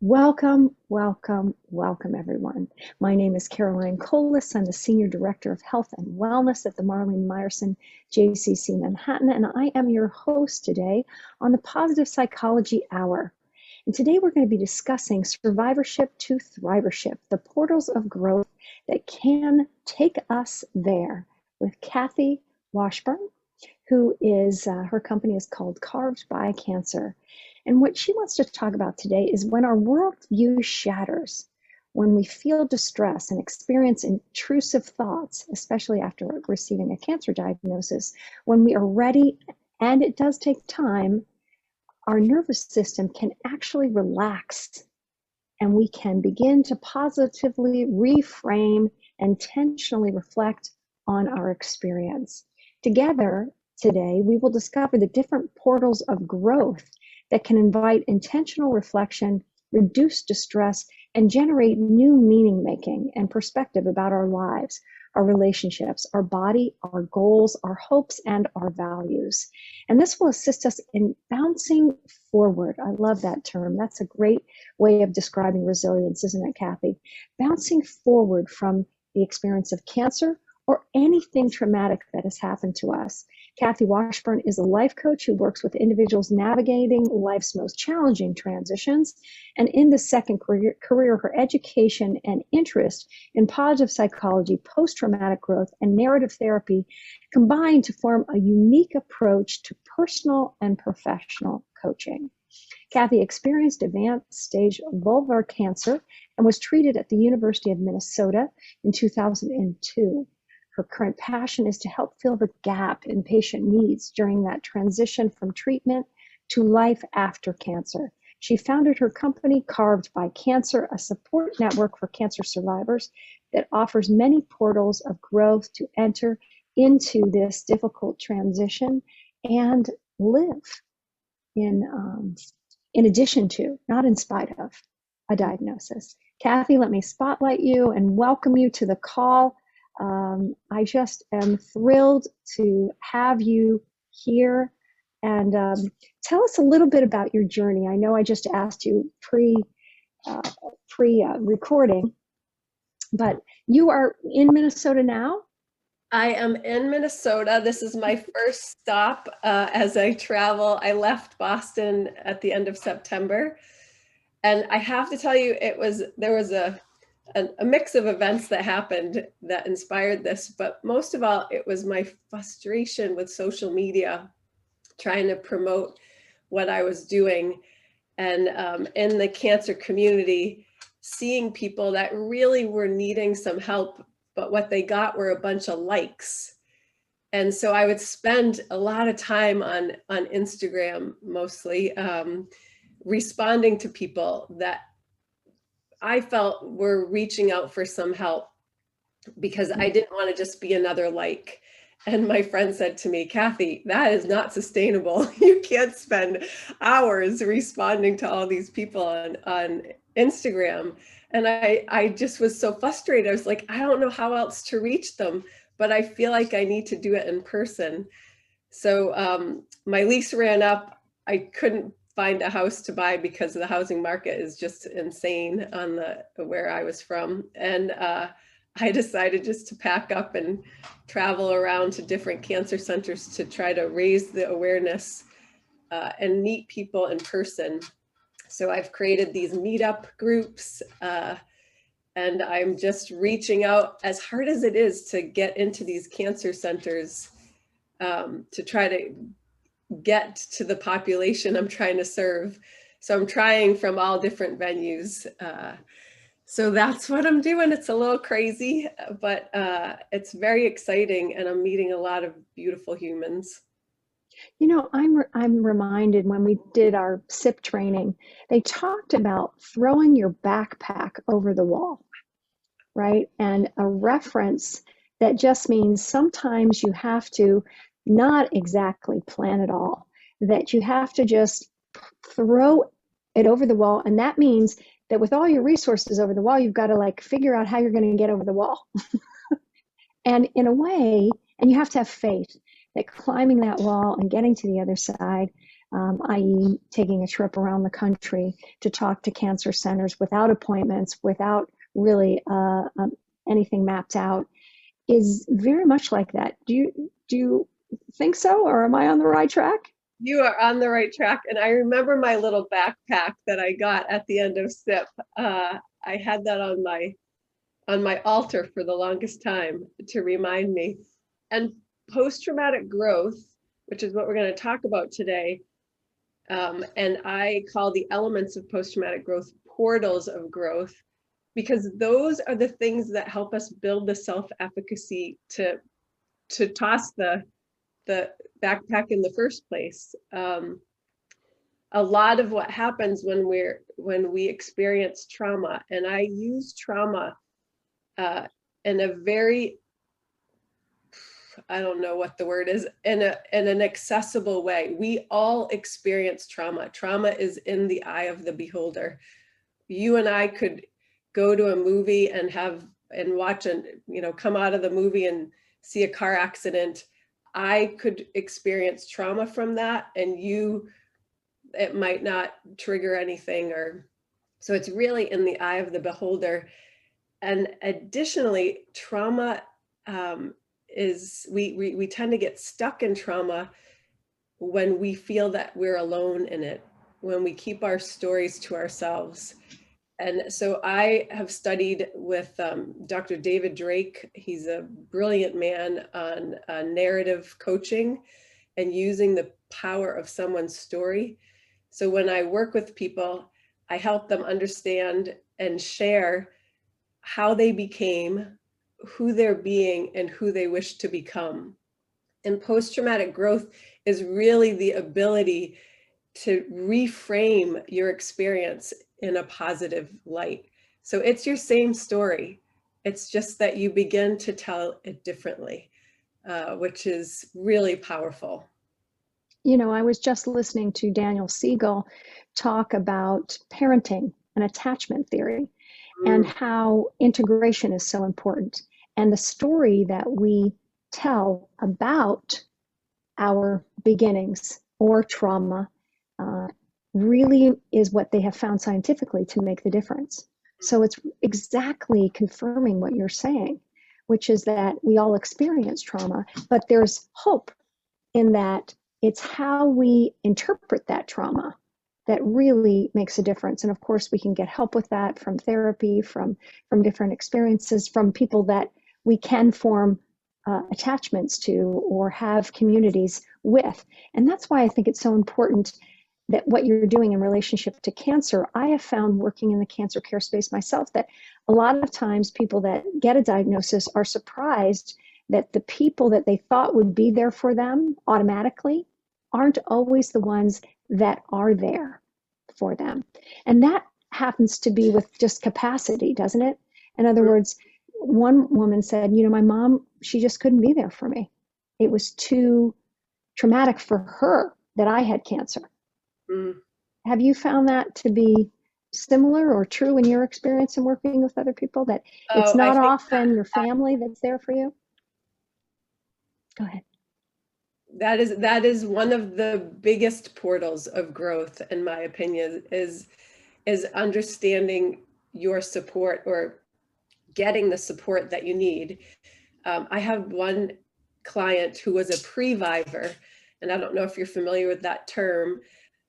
Welcome, welcome, welcome, everyone. My name is Caroline Colas. I'm the Senior Director of Health and Wellness at the Marlene Meyerson JCC Manhattan, and I am your host today on the Positive Psychology Hour. And today we're going to be discussing survivorship to thrivorship, the portals of growth that can take us there, with Kathy Washburn, who is, her company is called Carved by Cancer. And what she wants to talk about today is when our worldview shatters, when we feel distress and experience intrusive thoughts, especially after receiving a cancer diagnosis, when we are ready, and it does take time, our nervous system can actually relax and we can begin to positively reframe and intentionally reflect on our experience. Together today, we will discover the different portals of growth that can invite intentional reflection, reduce distress, and generate new meaning making and perspective about our lives, our relationships, our body, our goals, our hopes, and our values. And this will assist us in bouncing forward. I love that term. That's a great way of describing resilience, isn't it, Kathy? Bouncing forward from the experience of cancer or anything traumatic that has happened to us. Kathy Washburn is a life coach who works with individuals navigating life's most challenging transitions. And in the second career, her education and interest in positive psychology, post-traumatic growth, and narrative therapy combine to form a unique approach to personal and professional coaching. Kathy experienced advanced stage vulvar cancer and was treated at the University of Minnesota in 2002. Her current passion is to help fill the gap in patient needs during that transition from treatment to life after cancer. She founded her company, Carved by Cancer, a support network for cancer survivors that offers many portals of growth to enter into this difficult transition and live in addition to, not in spite of, a diagnosis. Kathy, let me spotlight you and welcome you to the call. I just am thrilled to have you here, and tell us a little bit about your journey. I know I just asked you pre-recording, but you are in Minnesota now? I am in Minnesota. This is my first stop as I travel. I left Boston at the end of September, and I have to tell you, there was a mix of events that happened that inspired this, but most of all, it was my frustration with social media, trying to promote what I was doing. And in the cancer community, seeing people that really were needing some help, but what they got were a bunch of likes. And so I would spend a lot of time on Instagram, mostly responding to people that I felt were reaching out for some help, because I didn't want to just be another like. And my friend said to me, Kathy, that is not sustainable. You can't spend hours responding to all these people on Instagram. And I just was so frustrated. I was like, I don't know how else to reach them, but I feel like I need to do it in person. So my lease ran up. I couldn't find a house to buy because the housing market is just insane on where I was from. And I decided just to pack up and travel around to different cancer centers to try to raise the awareness and meet people in person. So I've created these meetup groups, and I'm just reaching out, as hard as it is to get into these cancer centers, to try to get to the population I'm trying to serve. So I'm trying from all different venues. So that's what I'm doing. It's a little crazy, but it's very exciting, and I'm meeting a lot of beautiful humans. You know, I'm reminded when we did our SIP training, they talked about throwing your backpack over the wall, right? And a reference that just means sometimes you have to not exactly plan it all, that you have to just throw it over the wall. And that means that with all your resources over the wall, you've got to like figure out how you're going to get over the wall. And in a way, and you have to have faith that climbing that wall and getting to the other side i.e. taking a trip around the country to talk to cancer centers without appointments, without really anything mapped out, is very much like that. Do you think so, or am I on the right track? You are on the right track. And I remember my little backpack that I got at the end of SIP. I had that on my altar for the longest time to remind me. And post-traumatic growth, which is what we're going to talk about today, and I call the elements of post-traumatic growth portals of growth, because those are the things that help us build the self-efficacy to toss the backpack in the first place. A lot of what happens when we experience trauma, and I use trauma in a very, I don't know what the word is, in an accessible way. We all experience trauma. Trauma is in the eye of the beholder. You and I could go to a movie and watch and come out of the movie and see a car accident. I could experience trauma from that, and it might not trigger anything, so it's really in the eye of the beholder. And additionally, trauma is, we tend to get stuck in trauma when we feel that we're alone in it, when we keep our stories to ourselves. And so I have studied with Dr. David Drake. He's a brilliant man on narrative coaching and using the power of someone's story. So when I work with people, I help them understand and share how they became, who they're being, and who they wish to become. And post-traumatic growth is really the ability to reframe your experience in a positive light. So it's your same story. It's just that you begin to tell it differently, which is really powerful. I was just listening to Daniel Siegel talk about parenting and attachment theory and how integration is so important. And the story that we tell about our beginnings or trauma really is what they have found scientifically to make the difference. So it's exactly confirming what you're saying, which is that we all experience trauma, but there's hope in that it's how we interpret that trauma that really makes a difference. And of course, we can get help with that from therapy, from different experiences, from people that we can form attachments to or have communities with. And that's why I think it's so important that what you're doing in relationship to cancer. I have found, working in the cancer care space myself, that a lot of times people that get a diagnosis are surprised that the people that they thought would be there for them automatically aren't always the ones that are there for them. And that happens to be with just capacity, doesn't it? In other words, one woman said, my mom, she just couldn't be there for me. It was too traumatic for her that I had cancer. Have you found that to be similar or true in your experience in working with other people, that it's not often your family that's there for you? Go ahead. That is one of the biggest portals of growth, in my opinion, is understanding your support, or getting the support that you need. I have one client who was a previvor, and I don't know if you're familiar with that term,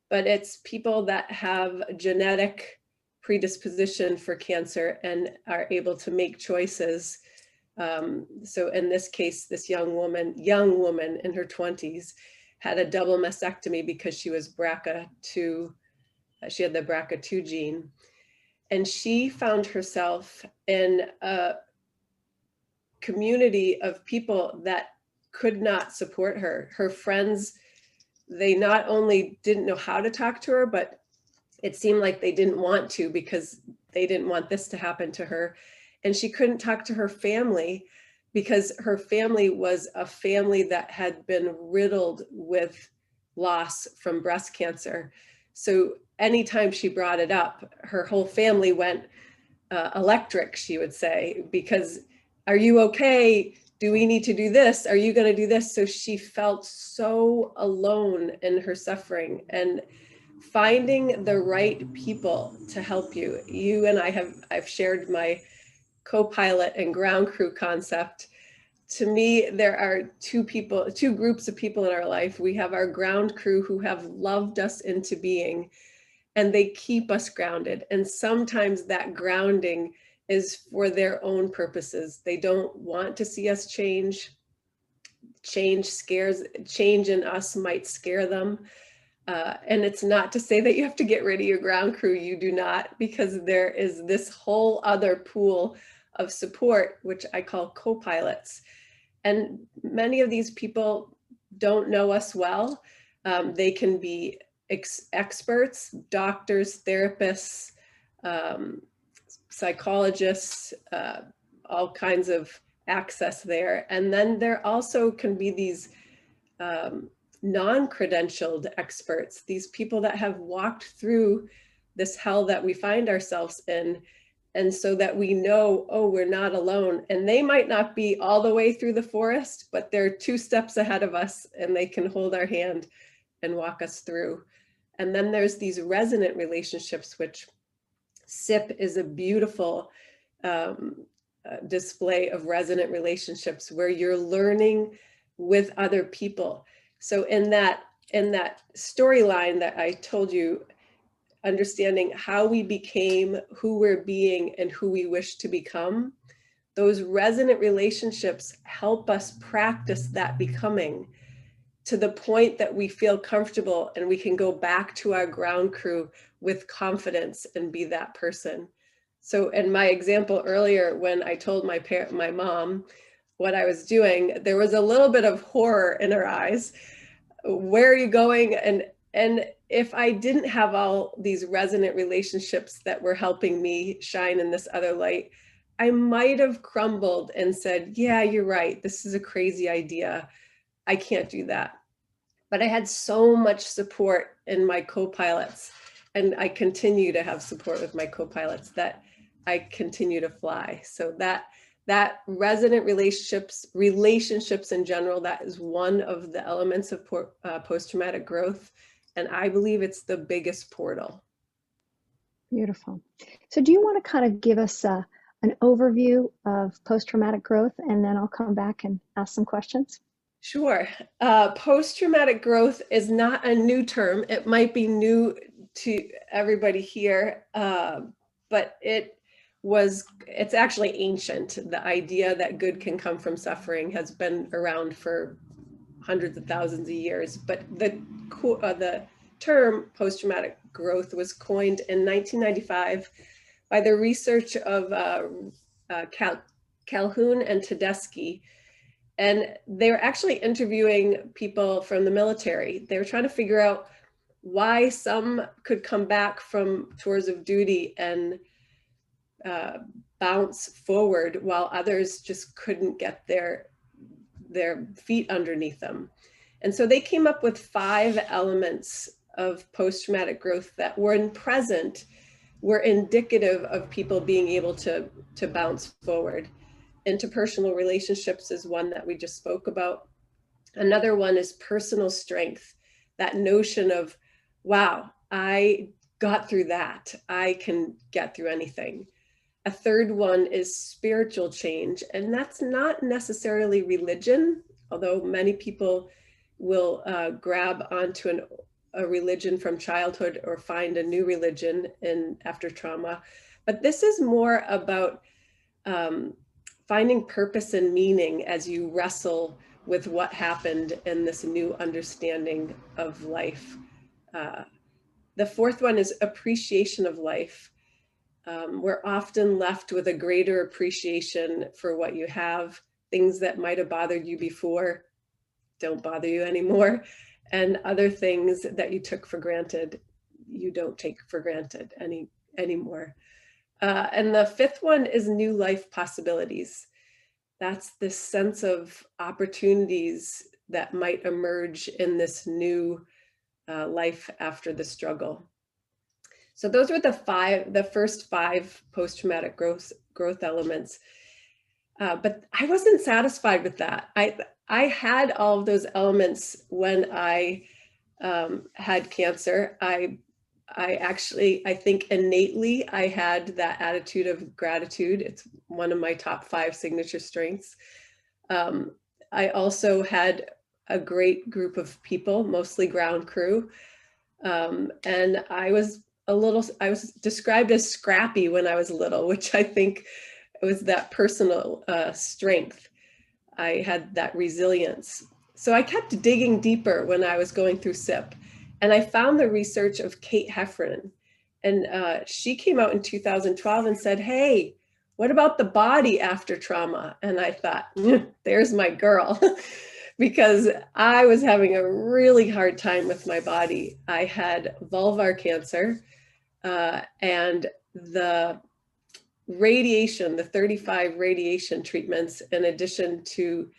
but it's people that have genetic predisposition for cancer and are able to make choices. So in this case, this young woman in her 20s had a double mastectomy because she was BRCA2, she had the BRCA2 gene. And she found herself in a community of people that could not support her. Her friends, they not only didn't know how to talk to her, but it seemed like they didn't want to, because they didn't want this to happen to her. And she couldn't talk to her family because her family was a family that had been riddled with loss from breast cancer. So anytime she brought it up, her whole family went electric, she would say, because, are you okay? do we need to do this? Are you going to do this? So she felt so alone in her suffering, and finding the right people to help you. You and I've shared my co-pilot and ground crew concept. To me, there are two groups of people in our life. We have our ground crew who have loved us into being, and they keep us grounded. And sometimes that grounding is for their own purposes. They don't want to see us change. Change in us might scare them. And it's not to say that you have to get rid of your ground crew. You do not, because there is this whole other pool of support, which I call co-pilots. And many of these people don't know us well. They can be experts, doctors, therapists, psychologists, all kinds of access there. And then there also can be these non-credentialed experts, these people that have walked through this hell that we find ourselves in. And so that we know, oh, we're not alone. And they might not be all the way through the forest, but they're 2 steps ahead of us, and they can hold our hand and walk us through. And then there's these resonant relationships, which SIP is a beautiful display of resonant relationships where you're learning with other people. So in that storyline that I told you, understanding how we became who we're being and who we wish to become, those resonant relationships help us practice that becoming to the point that we feel comfortable and we can go back to our ground crew with confidence and be that person. So in my example earlier, when I told my mom what I was doing, there was a little bit of horror in her eyes. Where are you going? And if I didn't have all these resonant relationships that were helping me shine in this other light, I might have crumbled and said, yeah, you're right. This is a crazy idea. I can't do that. But I had so much support in my co-pilots, and I continue to have support with my co-pilots that I continue to fly. So that resonant relationships in general, that is one of the elements of post-traumatic growth. And I believe it's the biggest portal. Beautiful. So do you want to kind of give us an overview of post-traumatic growth, and then I'll come back and ask some questions? Sure. Post-traumatic growth is not a new term. It might be new to everybody here, but it's actually ancient. The idea that good can come from suffering has been around for hundreds of thousands of years. But the term post-traumatic growth was coined in 1995 by the research of Calhoun and Tedeschi. And they were actually interviewing people from the military. They were trying to figure out why some could come back from tours of duty and bounce forward while others just couldn't get their feet underneath them. And so they came up with 5 elements of post-traumatic growth that when present were indicative of people being able to bounce forward. Interpersonal relationships is one that we just spoke about. Another one is personal strength, that notion of, wow, I got through that. I can get through anything. A third one is spiritual change, and that's not necessarily religion, although many people will grab onto a religion from childhood or find a new religion after trauma. But this is more about finding purpose and meaning as you wrestle with what happened in this new understanding of life. The fourth one is appreciation of life. We're often left with a greater appreciation for what you have. Things that might have bothered you before don't bother you anymore. And other things that you took for granted, you don't take for granted anymore. And the fifth one is new life possibilities. That's this sense of opportunities that might emerge in this new life after the struggle. So those were the first 5 post-traumatic growth elements. But I wasn't satisfied with that. I had all of those elements when I had cancer. I think innately I had that attitude of gratitude. It's one of my top 5 signature strengths. Um, I also had a great group of people, mostly ground crew. And I was described as scrappy when I was little, which I think was that personal strength. I had that resilience. So I kept digging deeper when I was going through SIP. And I found the research of Kate Heffernan. And she came out in 2012 and said, hey, what about the body after trauma? And I thought, there's my girl. Because I was having a really hard time with my body. I had vulvar cancer, and the radiation, the 35 radiation treatments, in addition to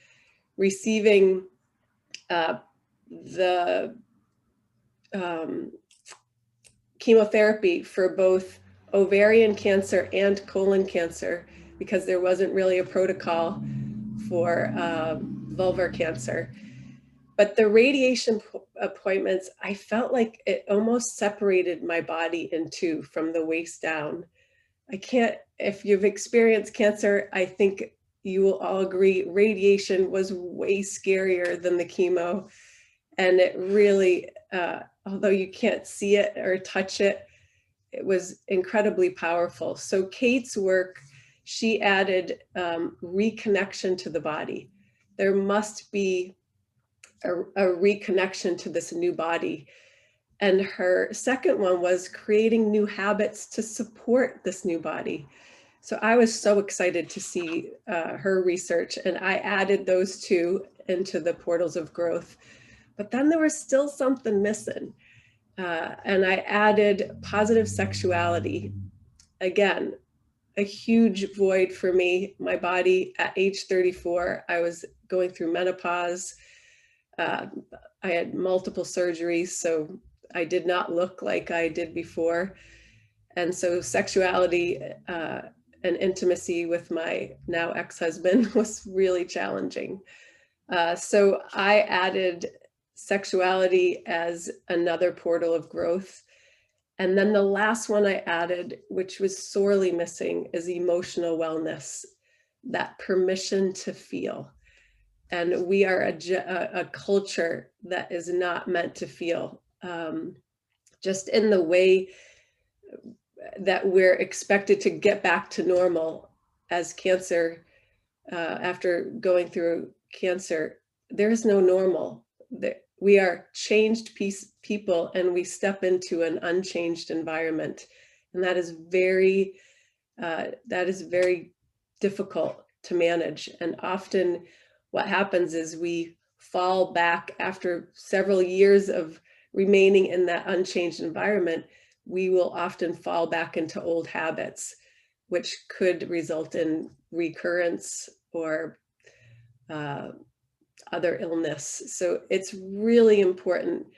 receiving the chemotherapy for both ovarian cancer and colon cancer, because there wasn't really a protocol for vulvar cancer. But the radiation appointments, I felt like it almost separated my body in two from the waist down. I can't, if you've experienced cancer, I think you will all agree radiation was way scarier than the chemo. And it really, although you can't see it or touch it, it was incredibly powerful. So Kate's work, she added reconnection to the body. There must be a reconnection to this new body. And her second one was creating new habits to support this new body. So I was so excited to see her research, and I added those two into the portals of growth. But then there was still something missing. And I added positive sexuality. Again, a huge void for me. My body at age 34, I was going through menopause. I had multiple surgeries, so I did not look like I did before. And so sexuality and intimacy with my now ex-husband was really challenging. So I added sexuality as another portal of growth. And then the last one I added, which was sorely missing, is emotional wellness, that permission to feel. And we are a culture that is not meant to feel, just in the way that we're expected to get back to normal as cancer, after going through cancer. There's no normal. We are changed people, and we step into an unchanged environment. And that is very difficult to manage. And often what happens is we fall back after several years of remaining in that unchanged environment. We will often fall back into old habits, which could result in recurrence or other illness. So it's really important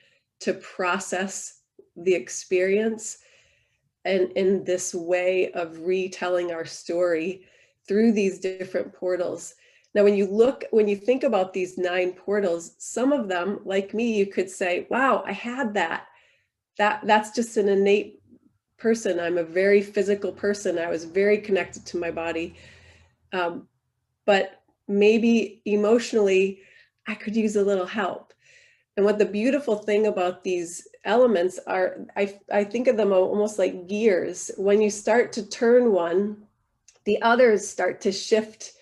to process the experience, and in this way of retelling our story through these different portals. Now, when you think about these 9 portals, some of them, like me, you could say, wow, I had that. That's just an innate person. I'm a very physical person. I was very connected to my body. But maybe emotionally, I could use a little help. And what the beautiful thing about these elements are, I think of them almost like gears. When you start to turn one, the others start to shift.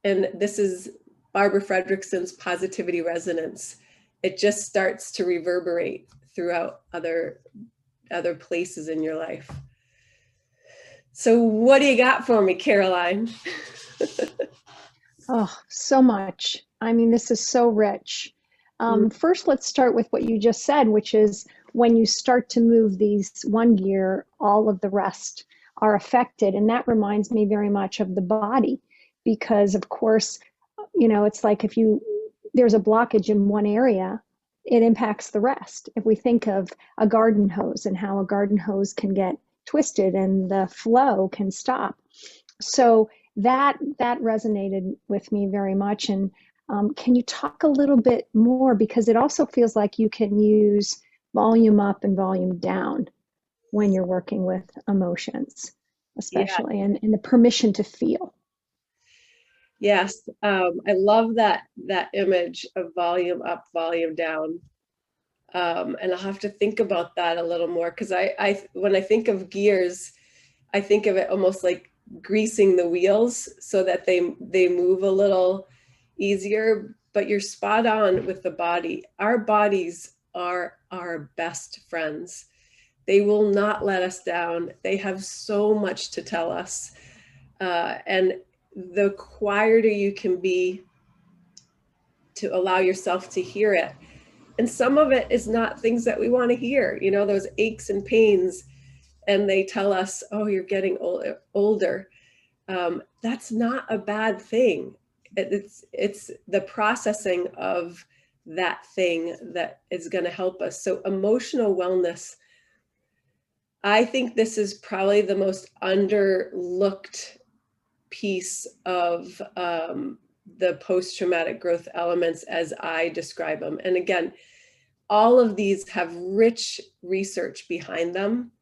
And this is Barbara Fredrickson's positivity resonance. It just starts to reverberate throughout other places in your life. So what do you got for me, Caroline? Oh, so much. I mean, this is so rich. First, let's start with what you just said, which is when you start to move these one gear, all of the rest are affected. And that reminds me very much of the body, because of course, it's like if there's a blockage in one area, it impacts the rest. If we think of a garden hose and how a garden hose can get twisted and the flow can stop. So that resonated with me very much. And can you talk a little bit more, because it also feels like you can use volume up and volume down when you're working with emotions, Yeah. especially, and the permission to feel. Yes. I love that image of volume up, volume down. And I'll have to think about that a little more, because when I think of gears, I think of it almost like greasing the wheels so that they move a little easier. But you're spot on with the body. Our bodies are our best friends. They will not let us down. They have so much to tell us. And the quieter you can be to allow yourself to hear it. And some of it is not things that we want to hear, those aches and pains. And they tell us, oh, you're getting older. That's not a bad thing. It's the processing of that thing that is going to help us. So emotional wellness, I think this is probably the most underlooked piece of the post-traumatic growth elements as I describe them. And again, all of these have rich research behind them.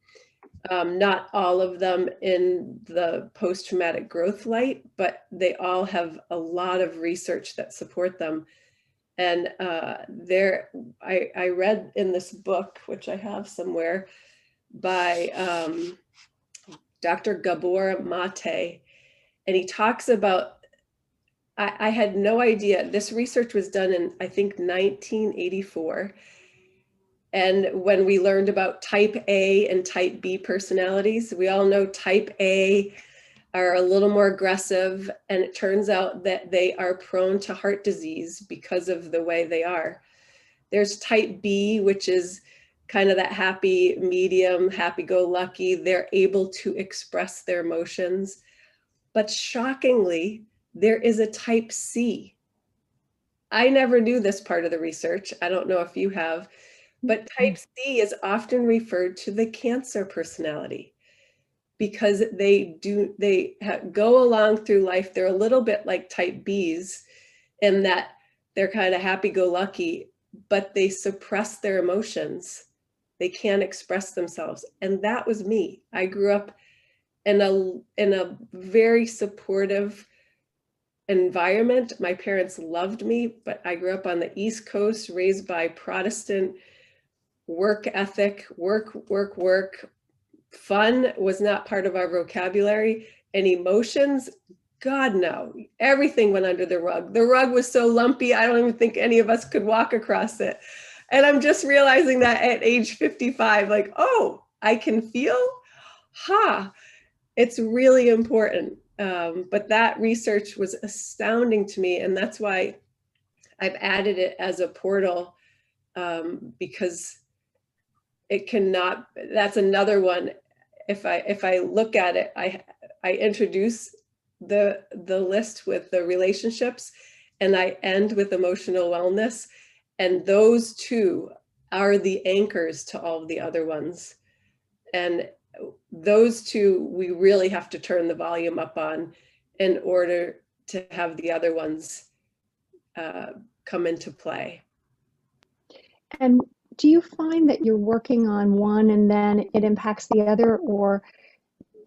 Not all of them in the post-traumatic growth light, but they all have a lot of research that support them. And I read in this book, which I have somewhere, by Dr. Gabor Mate, and he talks about, I had no idea, this research was done in, I think, 1984. And when we learned about type A and type B personalities, we all know type A are a little more aggressive, and it turns out that they are prone to heart disease because of the way they are. There's type B, which is kind of that happy medium, happy-go-lucky. They're able to express their emotions. But shockingly, there is a type C. I never knew this part of the research. I don't know if you have. But type C is often referred to the Cancer personality because they go along through life. They're a little bit like type Bs in that they're kind of happy-go-lucky, but they suppress their emotions. They can't express themselves. And that was me. I grew up in a very supportive environment. My parents loved me, but I grew up on the East Coast, raised by Protestant work ethic, work. Fun was not part of our vocabulary. And emotions, God, no. Everything went under the rug. The rug was so lumpy, I don't even think any of us could walk across it. And I'm just realizing that at age 55, like, oh, I can feel? It's really important. But that research was astounding to me. And that's why I've added it as a portal, because it cannot, that's another one. If I look at it, I introduce the list with the relationships, and I end with emotional wellness. And those two are the anchors to all of the other ones. And those two, we really have to turn the volume up on in order to have the other ones come into play. And do you find that you're working on one and then it impacts the other, or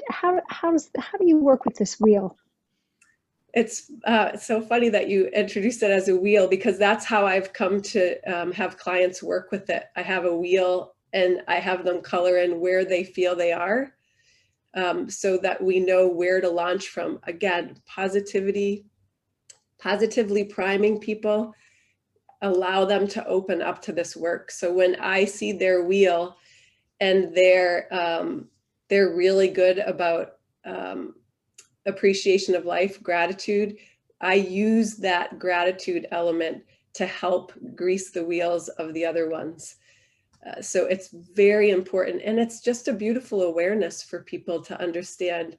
how do you work with this wheel? It's so funny that you introduced it as a wheel, because that's how I've come to have clients work with it. I have a wheel and I have them color in where they feel they are, so that we know where to launch from. Again, positively priming people, allow them to open up to this work. So when I see their wheel and they're really good about appreciation of life, gratitude, I use that gratitude element to help grease the wheels of the other ones. So it's very important. And it's just a beautiful awareness for people to understand,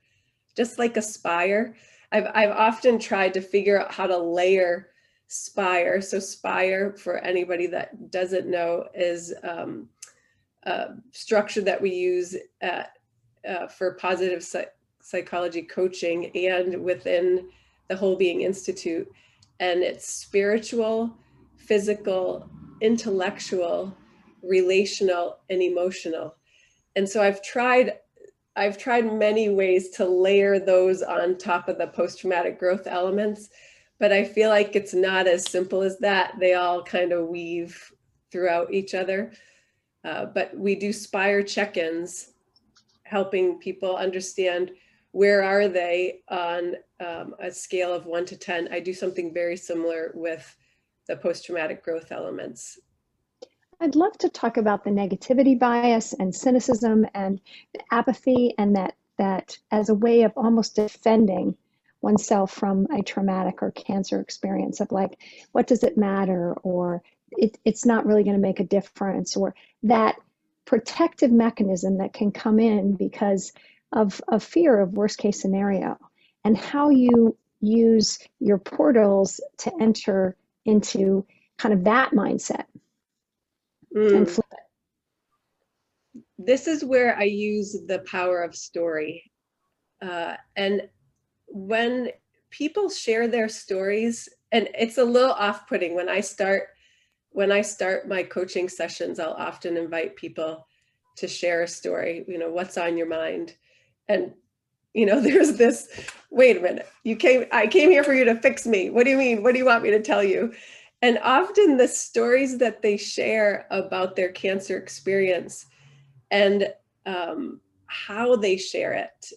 just like Aspire. I've often tried to figure out how to layer Spire. So Spire, for anybody that doesn't know, is a structure that we use for positive psychology coaching and within the Whole Being Institute. And it's spiritual, physical, intellectual, relational, and emotional. And so I've tried many ways to layer those on top of the post-traumatic growth elements, but I feel like it's not as simple as that. They all kind of weave throughout each other. But we do Spire check-ins, helping people understand where are they on a scale of 1 to 10. I do something very similar with the post-traumatic growth elements. I'd love to talk about the negativity bias and cynicism and apathy, and that as a way of almost defending oneself from a traumatic or cancer experience of like, what does it matter? Or it's not really going to make a difference, or that protective mechanism that can come in because of fear of worst case scenario, and how you use your portals to enter into kind of that mindset and flip it. This is where I use the power of story. And when people share their stories, and it's a little off-putting when I start my coaching sessions, I'll often invite people to share a story, what's on your mind. And, there's this, wait a minute, I came here for you to fix me. What do you mean? What do you want me to tell you? And often the stories that they share about their cancer experience and how they share it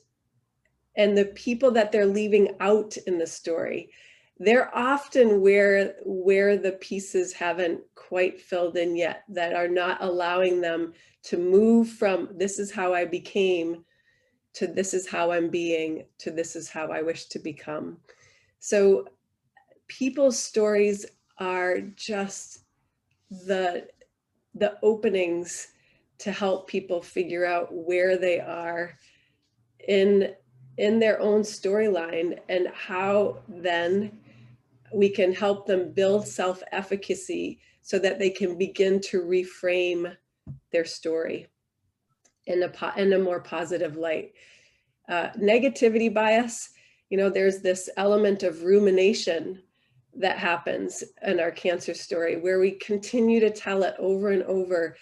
and the people that they're leaving out in the story, they're often where the pieces haven't quite filled in yet, that are not allowing them to move from this is how I became to this is how I'm being to this is how I wish to become. So people's stories are just the openings to help people figure out where they are in their own storyline, and how then we can help them build self-efficacy so that they can begin to reframe their story in a more positive light. Negativity bias, there's this element of rumination that happens in our cancer story where we continue to tell it over and over.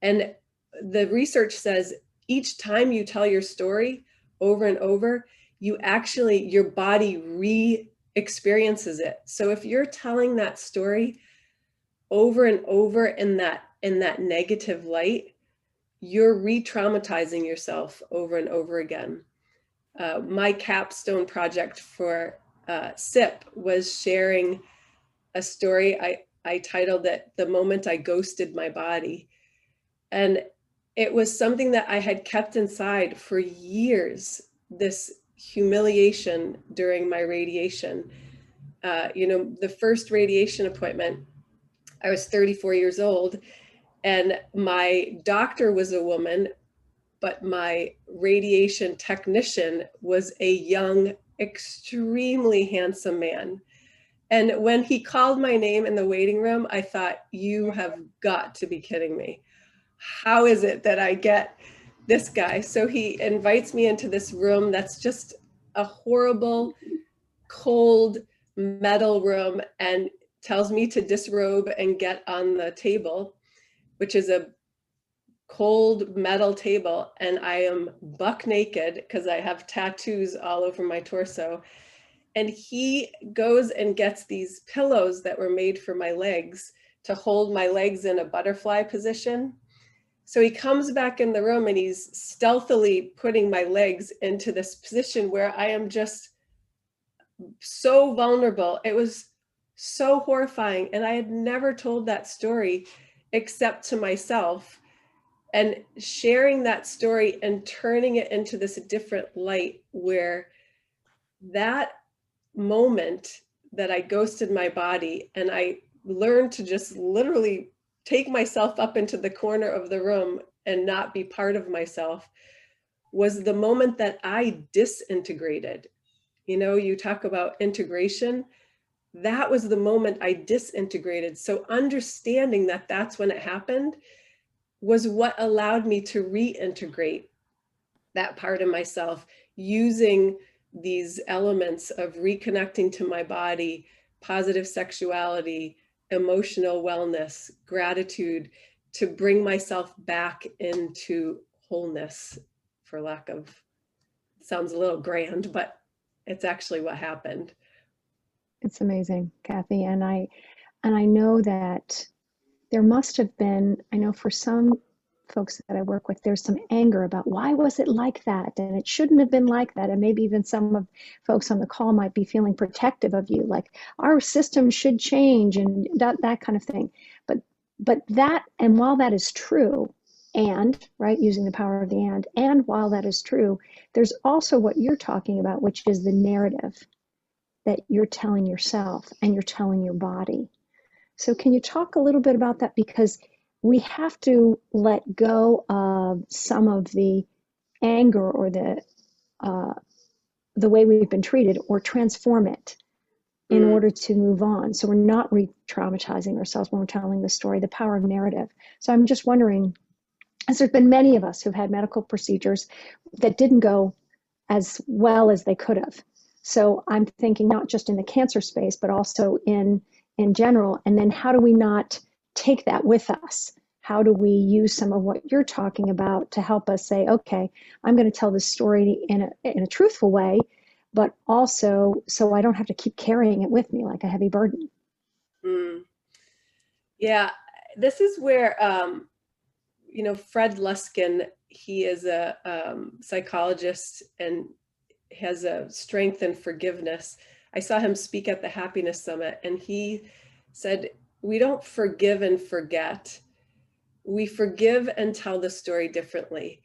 And the research says each time you tell your story over and over, your body re-experiences it. So if you're telling that story over and over in that negative light, you're re-traumatizing yourself over and over again. My capstone project for SIP was sharing a story. I titled it "The Moment I Ghosted My Body." And it was something that I had kept inside for years, this humiliation during my radiation. The first radiation appointment, I was 34 years old, and my doctor was a woman, but my radiation technician was a young, extremely handsome man. And when he called my name in the waiting room, I thought, you have got to be kidding me. How is it that I get this guy? So he invites me into this room that's just a horrible, cold metal room, and tells me to disrobe and get on the table, which is a cold metal table. And I am buck naked because I have tattoos all over my torso. And he goes and gets these pillows that were made for my legs to hold my legs in a butterfly position. So he comes back in the room and he's stealthily putting my legs into this position where I am just so vulnerable. It was so horrifying. And I had never told that story except to myself. And sharing that story and turning it into this different light, where that moment that I ghosted my body and I learned to just literally take myself up into the corner of the room and not be part of myself, was the moment that I disintegrated. You talk about integration. That was the moment I disintegrated. So understanding that that's when it happened was what allowed me to reintegrate that part of myself using these elements of reconnecting to my body, positive sexuality, emotional wellness, gratitude, to bring myself back into wholeness, for lack of, sounds a little grand, but it's actually what happened. It's amazing, Kathy. And I know that there must have been, I know for some folks that I work with, there's some anger about why was it like that? And it shouldn't have been like that. And maybe even some of folks on the call might be feeling protective of you, like our system should change and that kind of thing. But that, and while that is true, and right, using the power of the and while that is true, there's also what you're talking about, which is the narrative that you're telling yourself and you're telling your body. So can you talk a little bit about that? Because we have to let go of some of the anger or the way we've been treated, or transform it in order to move on. So we're not re-traumatizing ourselves when we're telling the story, the power of narrative. So I'm just wondering, as there's been many of us who've had medical procedures that didn't go as well as they could have. So I'm thinking not just in the cancer space, but also in general. And then how do we not take that with us? How do we use some of what you're talking about to help us say, okay, I'm going to tell this story in a truthful way, but also so I don't have to keep carrying it with me like a heavy burden. Yeah, this is where, Fred Luskin, he is a psychologist and has a strength in forgiveness. I saw him speak at the Happiness Summit, and he said, we don't forgive and forget. We forgive and tell the story differently.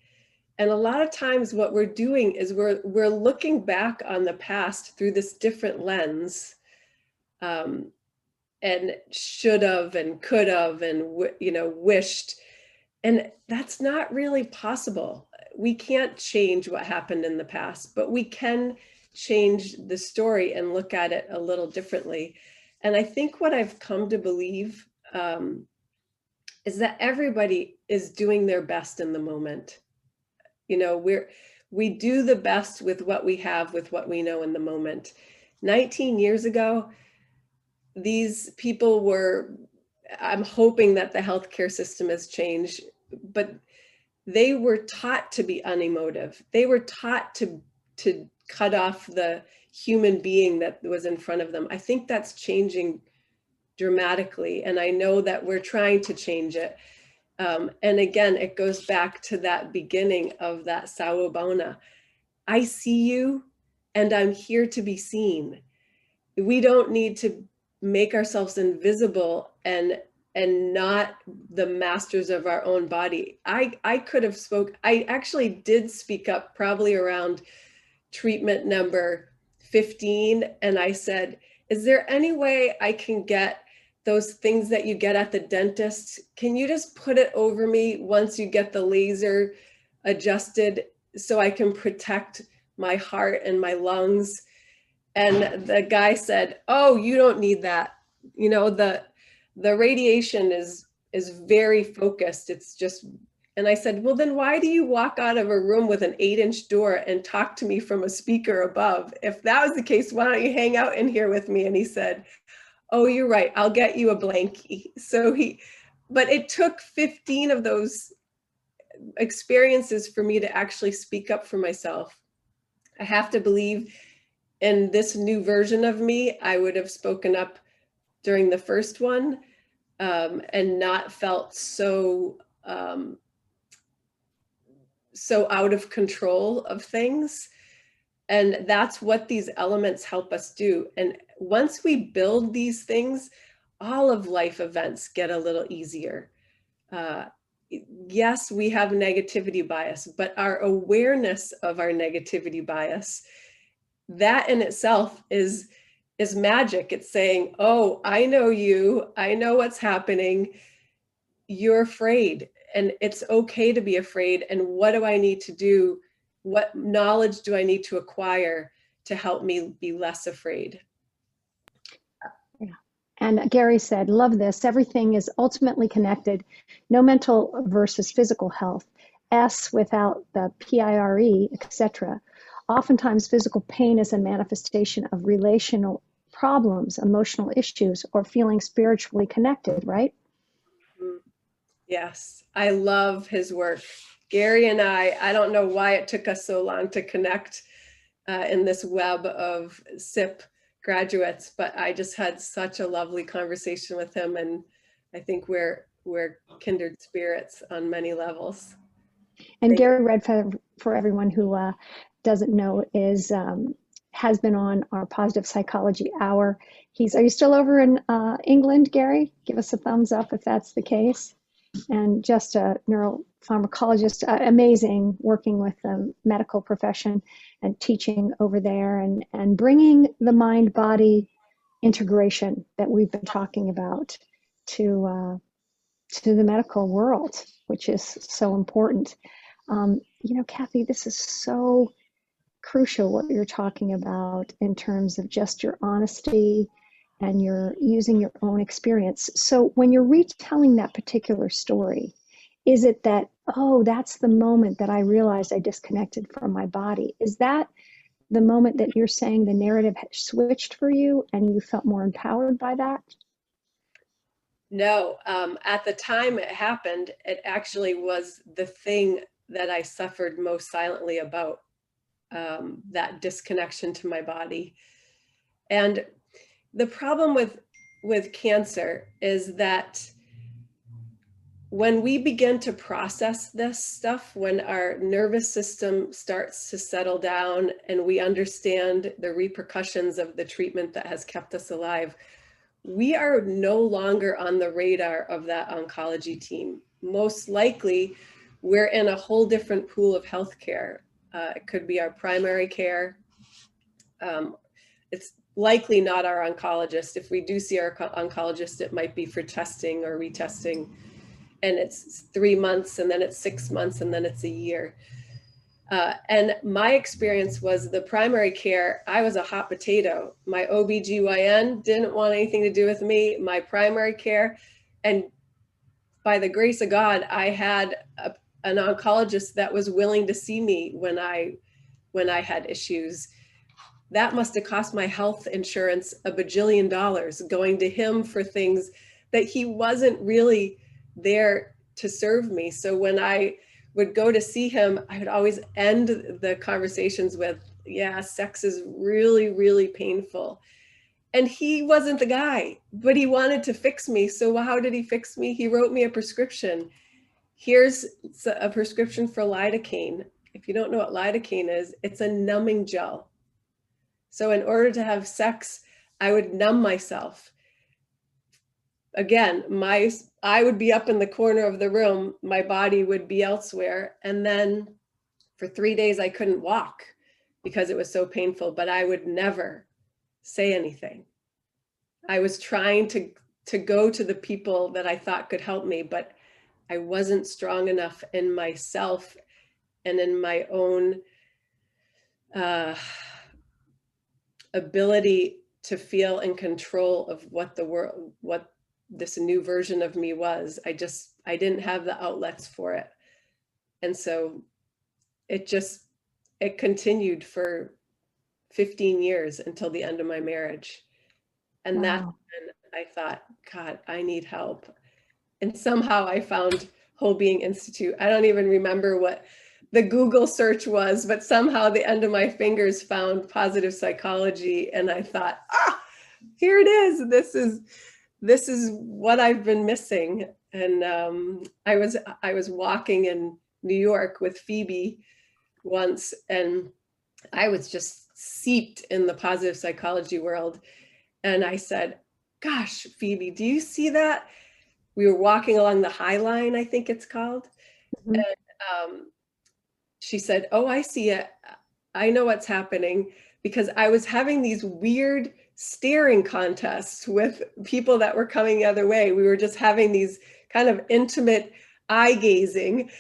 And a lot of times what we're doing is we're looking back on the past through this different lens, and should have and could have and wished. And that's not really possible. We can't change what happened in the past, but we can change the story and look at it a little differently. And I think what I've come to believe is that everybody is doing their best in the moment. We do the best with what we have, with what we know in the moment. 19 years ago, these people were, I'm hoping that the healthcare system has changed, but they were taught to be unemotive. They were taught to cut off the human being that was in front of them. I think that's changing dramatically, and I know that we're trying to change it. And again, it goes back to that beginning of that Sawubona. I see you, and I'm here to be seen. We don't need to make ourselves invisible and not the masters of our own body. I could have I actually did speak up probably around treatment number 15. And I said, is there any way I can get those things that you get at the dentist? Can you just put it over me once you get the laser adjusted so I can protect my heart and my lungs? And the guy said, oh, you don't need that. The radiation is very focused. It's just, and I said, well, then why do you walk out of a room with an 8-inch door and talk to me from a speaker above? If that was the case, why don't you hang out in here with me? And he said, oh, you're right, I'll get you a blankie. But it took 15 of those experiences for me to actually speak up for myself. I have to believe in this new version of me, I would have spoken up during the first one, and not felt so out of control of things. And that's what these elements help us do. And once we build these things, all of life events get a little easier. Yes, we have negativity bias, but our awareness of our negativity bias, that in itself is magic. It's saying, oh, I know you, I know what's happening. You're afraid, and it's okay to be afraid. And what do I need to do? What knowledge do I need to acquire to help me be less afraid? Yeah. And Gary said, love this. Everything is ultimately connected. No mental versus physical health. S without the PIRE, etc. oftentimes physical pain is a manifestation of relational problems, emotional issues, or feeling spiritually connected, right? Yes, I love his work. Gary and I don't know why it took us so long to connect in this web of SIP graduates, but I just had such a lovely conversation with him, and I think we're kindred spirits on many levels. And Gary Redford, for everyone who doesn't know, is has been on our Positive Psychology Hour. Are you still over in England, Gary? Give us a thumbs up if that's the case. And just a neuropharmacologist, amazing, working with the medical profession and teaching over there, and bringing the mind-body integration that we've been talking about to the medical world, which is so important. Kathy, this is so crucial what you're talking about in terms of just your honesty and you're using your own experience. So when you're retelling that particular story, is it that, oh, that's the moment that I realized I disconnected from my body? Is that the moment that you're saying the narrative switched for you and you felt more empowered by that? No, at the time it happened, it actually was the thing that I suffered most silently about, that disconnection to my body. And the problem with cancer is that when we begin to process this stuff, when our nervous system starts to settle down and we understand the repercussions of the treatment that has kept us alive, we are no longer on the radar of that oncology team. Most likely, we're in a whole different pool of healthcare. It could be our primary care. It's likely not our oncologist. If we do see our oncologist, it might be for testing or retesting. And it's 3 months, and then it's 6 months, and then it's a year. And my experience was the primary care, I was a hot potato. My OBGYN didn't want anything to do with me, my primary care. And by the grace of God, I had an oncologist that was willing to see me when I had issues. That must have cost my health insurance a bajillion dollars, going to him for things that he wasn't really there to serve me. So when I would go to see him, I would always end the conversations with, yeah, sex is really, really painful. And he wasn't the guy, but he wanted to fix me. So how did he fix me? He wrote me a prescription. Here's a prescription for lidocaine. If you don't know what lidocaine is, it's a numbing gel. So in order to have sex, I would numb myself. Again, I would be up in the corner of the room, my body would be elsewhere. And then for 3 days, I couldn't walk because it was so painful, but I would never say anything. I was trying to go to the people that I thought could help me, but I wasn't strong enough in myself and in my own ability to feel in control of what the world, what this new version of me was. I didn't have the outlets for it. And so it continued for 15 years until the end of my marriage. And that's when I thought, God, I need help. And somehow I found Whole Being Institute. I don't even remember what the Google search was, but somehow the end of my fingers found positive psychology. And I thought, here it is. This is what I've been missing. And I was walking in New York with Phoebe once, and I was just seeped in the positive psychology world. And I said, gosh, Phoebe, do you see that? We were walking along the High Line, I think it's called. Mm-hmm. And she said, oh, I see it. I know what's happening, because I was having these weird staring contests with people that were coming the other way. We were just having these kind of intimate eye gazing.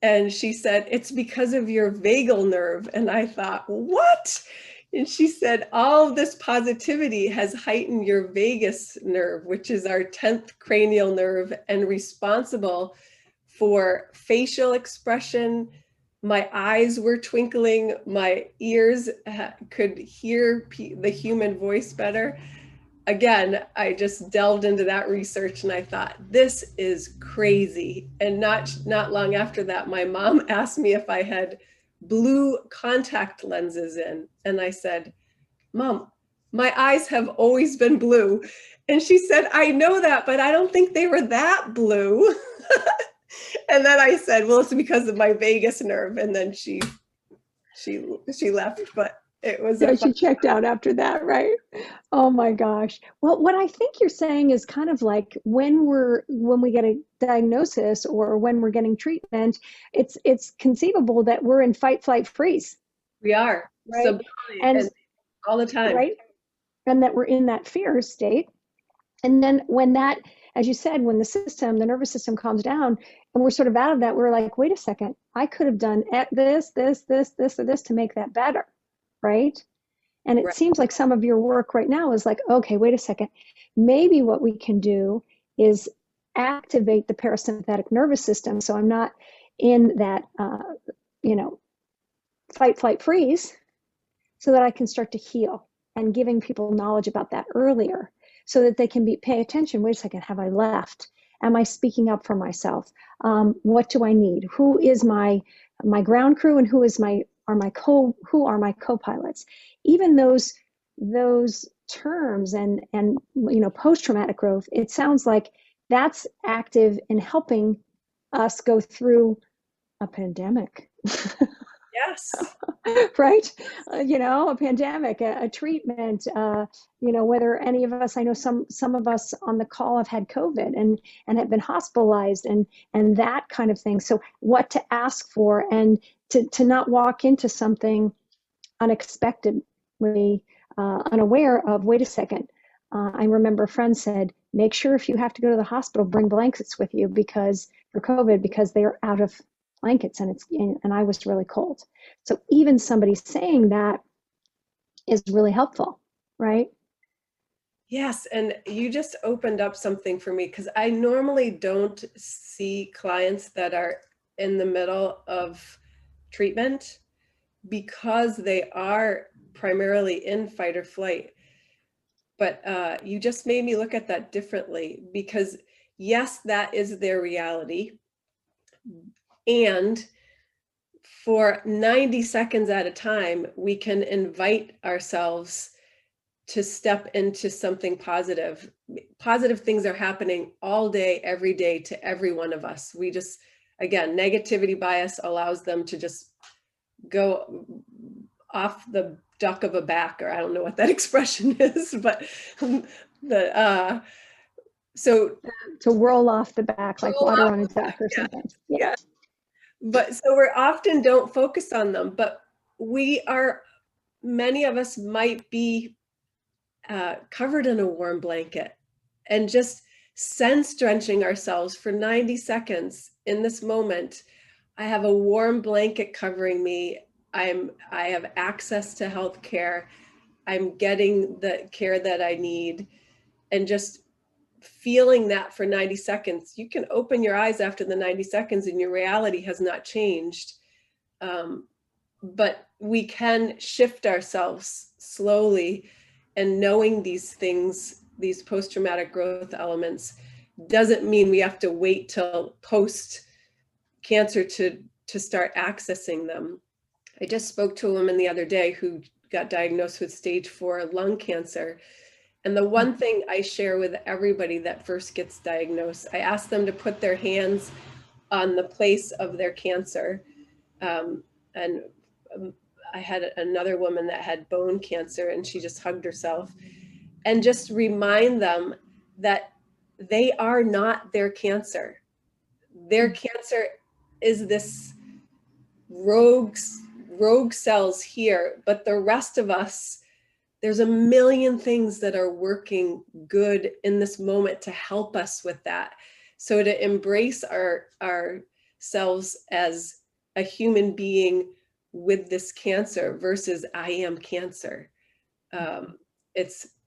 And she said, it's because of your vagal nerve. And I thought, what? And she said, all of this positivity has heightened your vagus nerve, which is our 10th cranial nerve and responsible for facial expression, My eyes were twinkling. My ears could hear the human voice better. Again, I just delved into that research and I thought, this is crazy. And not long after that, my mom asked me if I had blue contact lenses in. And I said, Mom, my eyes have always been blue. And she said, I know that, but I don't think they were that blue. And then I said, well, it's because of my vagus nerve. And then she left, but it was Yeah, a fun. she checked out after that, right? Oh my gosh. Well, what I think you're saying is kind of like when we get a diagnosis or when we're getting treatment, it's conceivable that we're in fight, flight, freeze, We are right? stability And and all the time. right, and that we're in that fear state. And then when that, as you said, when the nervous system calms down and we're sort of out of that, we're like, wait a second, I could have done this, or this to make that better, right? And it Right. seems like some of your work right now is like, okay, wait a second. Maybe what we can do is activate the parasympathetic nervous system. So I'm not in that, you know, fight, flight, freeze, so that I can start to heal and giving people knowledge about that earlier so that they can pay attention. Wait a second, have I left? Am I speaking up for myself? What do I need? Who is my ground crew and who are my co-pilots? Even those terms and post-traumatic growth, it sounds like that's active in helping us go through a pandemic. Yes. Right? A pandemic, a treatment, whether any of us, I know some of us on the call have had COVID and have been hospitalized and that kind of thing. So what to ask for and to not walk into something unexpectedly, unaware of, wait a second. I remember a friend said, make sure if you have to go to the hospital, bring blankets with you because for COVID, because they're out of blankets and I was really cold. So even somebody saying that is really helpful, right? Yes. And you just opened up something for me because I normally don't see clients that are in the middle of treatment because they are primarily in fight or flight. But you just made me look at that differently because yes, that is their reality. And for 90 seconds at a time, we can invite ourselves to step into something positive. Positive things are happening all day, every day to every one of us. We just, again, negativity bias allows them to just go off the duck of a back, or I don't know what that expression is, but so To whirl off the back like roll water off on a the duck back, or yeah, something. yeah. But so we're often don't focus on them, but many of us might be covered in a warm blanket and just sense drenching ourselves for 90 seconds in this moment. I have a warm blanket covering me. I have access to health care. I'm getting the care that I need, and just feeling that for 90 seconds. You can open your eyes after the 90 seconds and your reality has not changed. But we can shift ourselves slowly, and knowing these things, these post-traumatic growth elements, doesn't mean we have to wait till post cancer to start accessing them. I just spoke to a woman the other day who got diagnosed with stage 4 lung cancer. And the one thing I share with everybody that first gets diagnosed, I ask them to put their hands on the place of their cancer. And I had another woman that had bone cancer and she just hugged herself, and just remind them that they are not their cancer. Their cancer is this rogue cells here, but the rest of us, there's a million things that are working good in this moment to help us with that. So to embrace ourselves as a human being with this cancer versus I am cancer.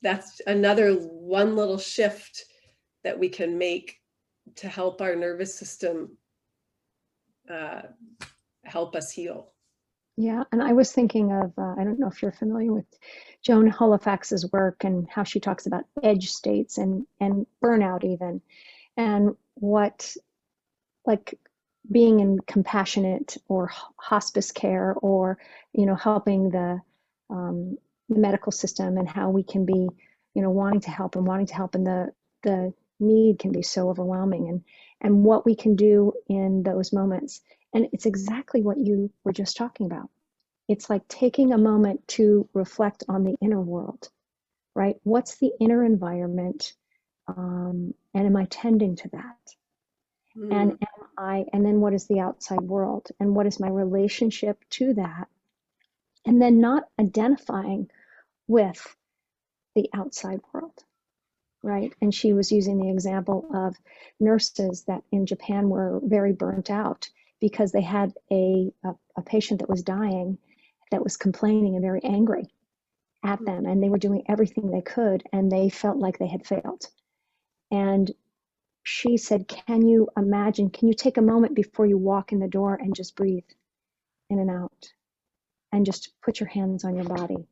That's another one little shift that we can make to help our nervous system help us heal. Yeah, and I was thinking of, I don't know if you're familiar with Joan Halifax's work and how she talks about edge states and burnout even, and what, like, being in compassionate or hospice care, or helping the medical system, and how we can be wanting to help and the need can be so overwhelming, and what we can do in those moments. And it's exactly what you were just talking about. It's like taking a moment to reflect on the inner world, right? What's the inner environment, and am I tending to that? And Mm, and then what is the outside world? And what is my relationship to that? And then not identifying with the outside world, right? And she was using the example of nurses that in Japan were very burnt out because they had a patient that was dying, that was complaining and very angry at them. And they were doing everything they could, and they felt like they had failed. And she said, can you imagine, can you take a moment before you walk in the door and just breathe in and out, and just put your hands on your body?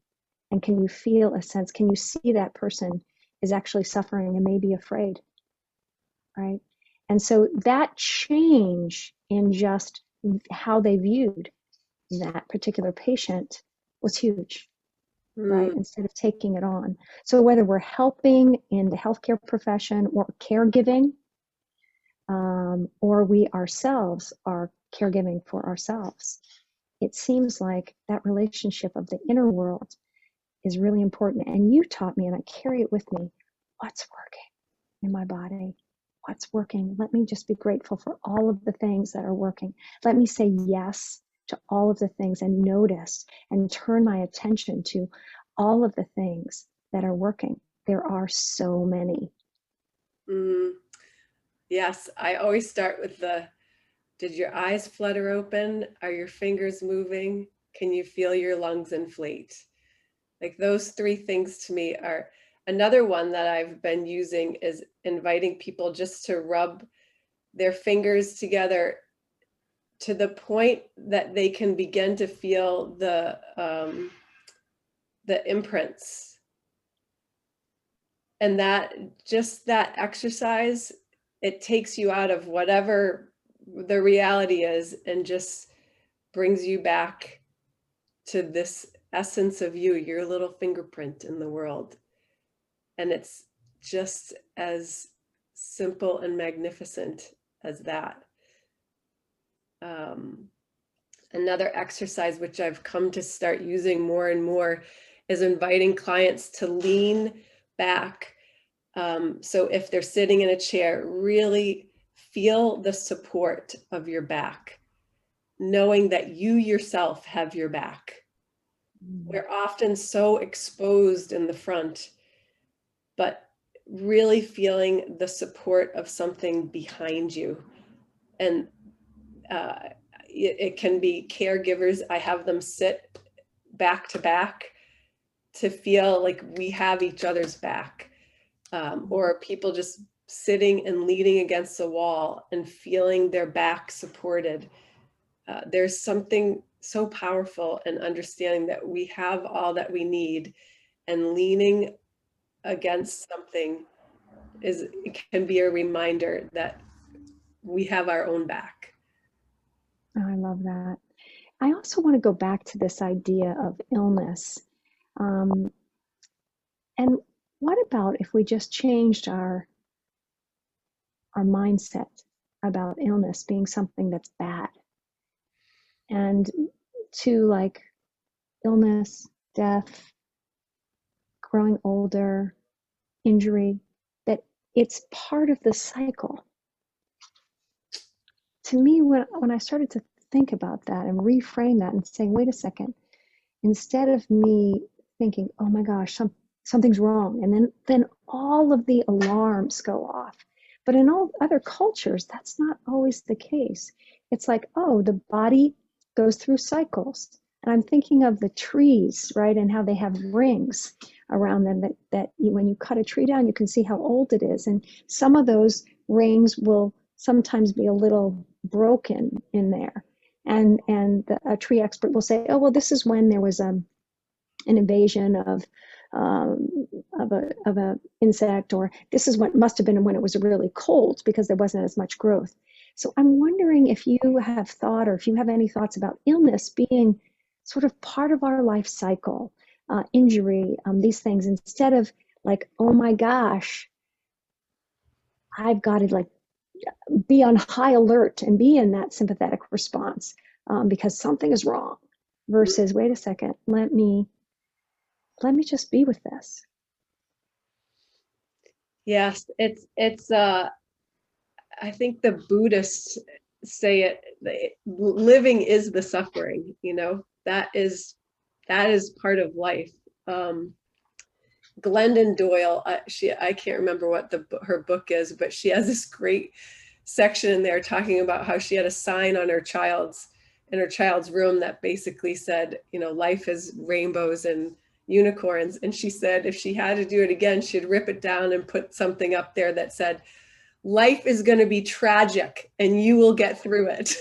And can you feel a sense? Can you see that person is actually suffering and maybe afraid, right? And so that change in just how they viewed that particular patient was huge, right? mm, Instead of taking it on. So whether we're helping in the healthcare profession or caregiving, or we ourselves are caregiving for ourselves, it seems like that relationship of the inner world is really important. And you taught me, and I carry it with me, what's working in my body? What's working? Let me just be grateful for all of the things that are working. Let me say yes to all of the things, and notice and turn my attention to all of the things that are working. There are so many. mm. Yes, I always start with did your eyes flutter open? Are your fingers moving? Can you feel your lungs inflate? Like those three things to me are another one that I've been using is inviting people just to rub their fingers together to the point that they can begin to feel the imprints. And that just that exercise, it takes you out of whatever the reality is and just brings you back to this essence of you, your little fingerprint in the world. And it's just as simple and magnificent as that. Um, Another exercise which I've come to start using more and more is inviting clients to lean back. So if they're sitting in a chair, really feel the support of your back, knowing that you yourself have your back. We're often so exposed in the front, but really feeling the support of something behind you. And it can be caregivers. I have them sit back to back to feel like we have each other's back, or people just sitting and leaning against the wall and feeling their back supported. There's something so powerful in understanding that we have all that we need, and leaning against something it can be a reminder that we have our own back. Oh, I love that. I also want to go back to this idea of illness. Um, and what about if we just changed our mindset about illness being something that's bad, and to like illness, death, growing older, injury, that it's part of the cycle. To me, when I started to think about that and reframe that and saying, wait a second, instead of me thinking, oh my gosh, something's wrong, and then all of the alarms go off. But in all other cultures, that's not always the case. It's like, oh, the body goes through cycles. And I'm thinking of the trees, right, and how they have rings around them that when you cut a tree down, you can see how old it is. And some of those rings will sometimes be a little broken in there. a tree expert will say, oh, well, this is when there was an invasion um, of a insect, or this is what must have been when it was really cold because there wasn't as much growth. So I'm wondering if you have thought, or if you have any thoughts about illness being sort of part of our life cycle, injury, these things, instead of like, oh my gosh, I've got to like be on high alert and be in that sympathetic response because something is wrong, versus wait a second, let me just be with this. Yes, it's I think the Buddhists say living is the suffering, you know, that is part of life. Glendon Doyle, I can't remember what her book is, but she has this great section in there talking about how she had a sign on her child's room that basically said, you know, life is rainbows and unicorns. And she said if she had to do it again, she'd rip it down and put something up there that said, life is going to be tragic and you will get through it.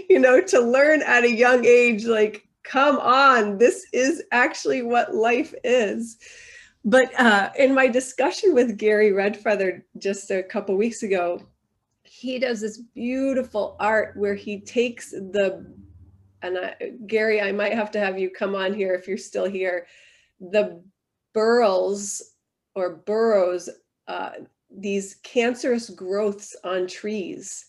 You know, to learn at a young age, like, come on, this is actually what life is. But in my discussion with Gary Redfeather just a couple weeks ago, he does this beautiful art where he takes Gary, I might have to have you come on here if you're still here, the burls or burrows, these cancerous growths on trees.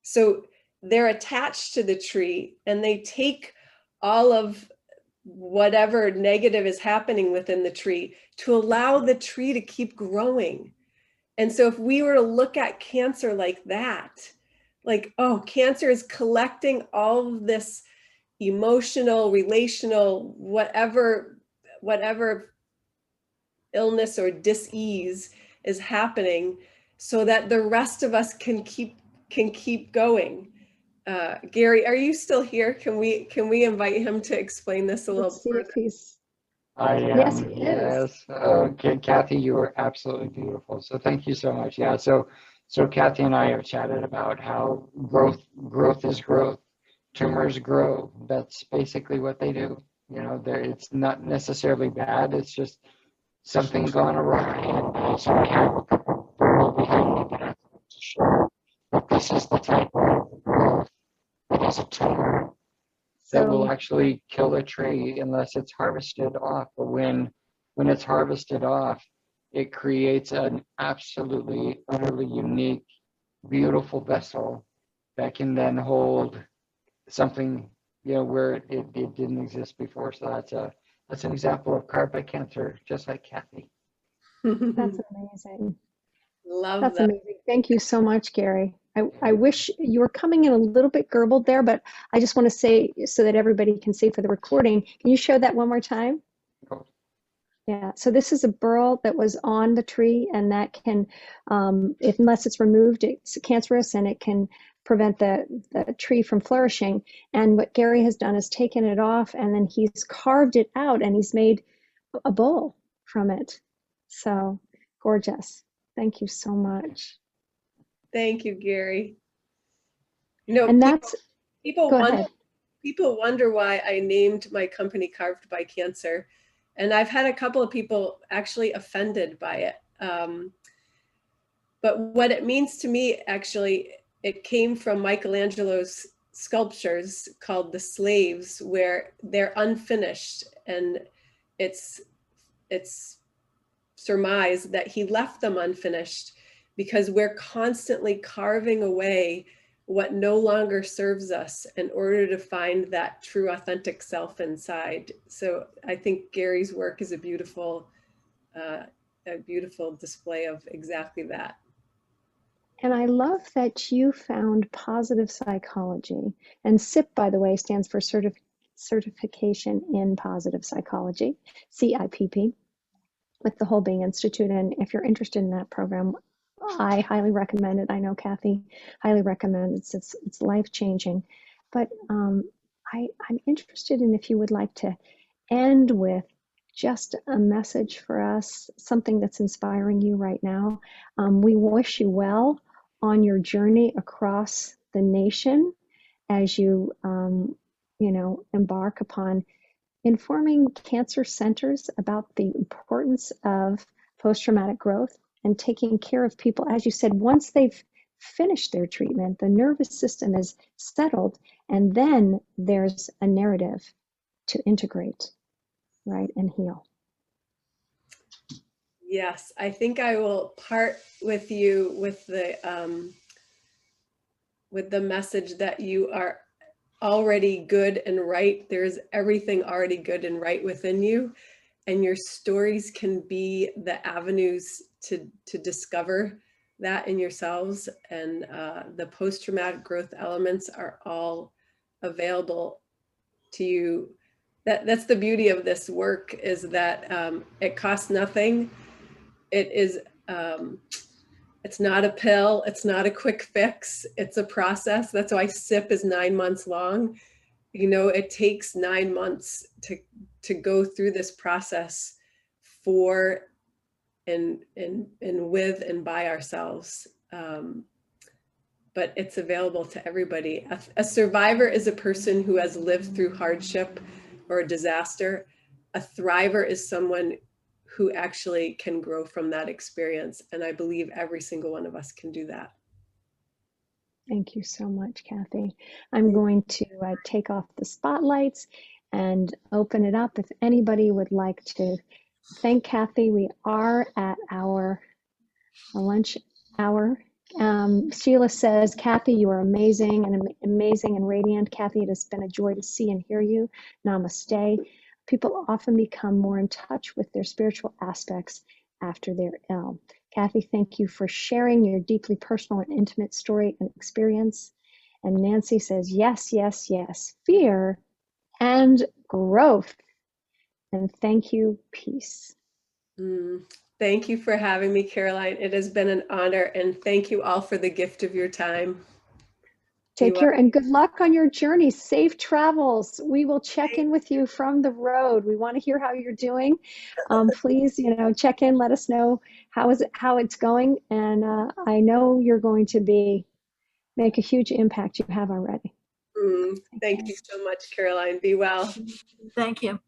So they're attached to the tree and they take all of whatever negative is happening within the tree to allow the tree to keep growing. And so if we were to look at cancer like that, like, oh, cancer is collecting all of this emotional, relational, whatever illness or dis-ease is happening, so that the rest of us can keep going. Gary, are you still here? Can we invite him to explain this a little Let's see further? if he's. I am. Yes, he is. Yes. Okay, Kathy, you were absolutely beautiful. So thank you so much. Yeah. So Kathy and I have chatted about how growth is growth. Tumors grow. That's basically what they do. You know, it's not necessarily bad. It's just something gone awry, and so we have a burrow behind it to show that this is the type of growth that is a tumor that will So actually kill a tree unless it's harvested off. But when it's harvested off, it creates an absolutely, utterly unique, beautiful vessel that can then hold something, you know, where it didn't exist before. So that's an example of carved by cancer, just like Kathy. that's amazing. Love That's that. amazing. Thank you so much, Gary. I wish you were coming in a little bit garbled there, but I just want to say so that everybody can see for the recording. Can you show that one more time? Yeah, so this is a burl that was on the tree, and that can, unless it's removed, it's cancerous and it can prevent the tree from flourishing. And what Gary has done is taken it off, and then he's carved it out and he's made a bowl from it. So gorgeous. Thank you so much. Thank you, Gary. You know, And that's, people go wonder ahead. people wonder why I named my company Carved by Cancer. And I've had a couple of people actually offended by it. But what it means to me, actually, it came from Michelangelo's sculptures called The Slaves, where they're unfinished. And it's surmised that he left them unfinished because we're constantly carving away what no longer serves us in order to find that true authentic self inside. So I think Gary's work is a beautiful display of exactly that. And I love that you found positive psychology. And CIP, by the way, stands for Certification in Positive Psychology, CIPP, with the Whole Being Institute. And if you're interested in that program, I highly recommend it. I know Kathy highly recommends it. It's life-changing. But I'm interested in if you would like to end with just a message for us, something that's inspiring you right now. We wish you well on your journey across the nation, as you, embark upon informing cancer centers about the importance of post-traumatic growth and taking care of people. As you said, once they've finished their treatment, the nervous system is settled, and then there's a narrative to integrate, right, and heal. Yes, I think I will part with you with the message that you are already good and right. There's everything already good and right within you, and your stories can be the avenues to discover that in yourselves. And the post-traumatic growth elements are all available to you. That's the beauty of this work, is that it costs nothing. It is it's not a pill, it's not a quick fix, it's a process. That's why SIP is 9 months long. You know, it takes 9 months to go through this process for and with and by ourselves. But it's available to everybody. A survivor is a person who has lived through hardship or a disaster. A thriver is someone who actually can grow from that experience. And I believe every single one of us can do that. Thank you so much, Kathy. I'm going to take off the spotlights and open it up. If anybody would like to thank Kathy, we are at our lunch hour. Sheila says, Kathy, you are amazing and radiant. Kathy, it has been a joy to see and hear you. Namaste. People often become more in touch with their spiritual aspects after they're ill. Kathy, thank you for sharing your deeply personal and intimate story and experience. And Nancy says, yes, yes, yes, fear and growth. And thank you, peace. Thank you for having me, Caroline. It has been an honor, and thank you all for the gift of your time. Take care and good luck on your journey. Safe travels. We will check in with you from the road. We want to hear how you're doing. Please, check in. Let us know how it's going. And I know you're going to make a huge impact. You have already. Thank you so much, Caroline. Be well. Thank you.